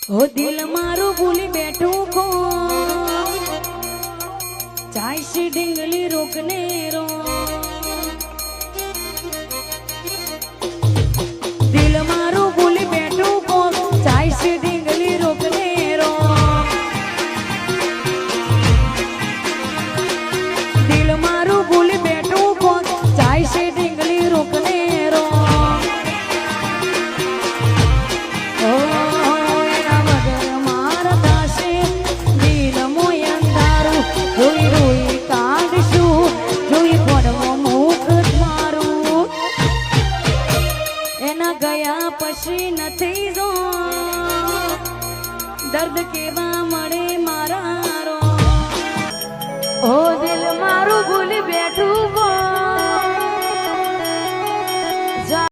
ઓ દિલ મારું ભૂલી બેઠું કો ચાય સી ડીંગલી રોકને રો દિલ મારું ભૂલી બેઠું કો ચાય સી ડીંગલી રોકને રો દિલ મારું ભૂલી બેઠું કો ચાય સી ડીંગલી રોકને રો રોઈ રોઈ કાઢશું જોઈ પડવો મુખ મારું એના ગયા પછી નથી જો દર્દ કેવા મળે મારા રો ઓ દિલ મારું ભૂલી બેઠું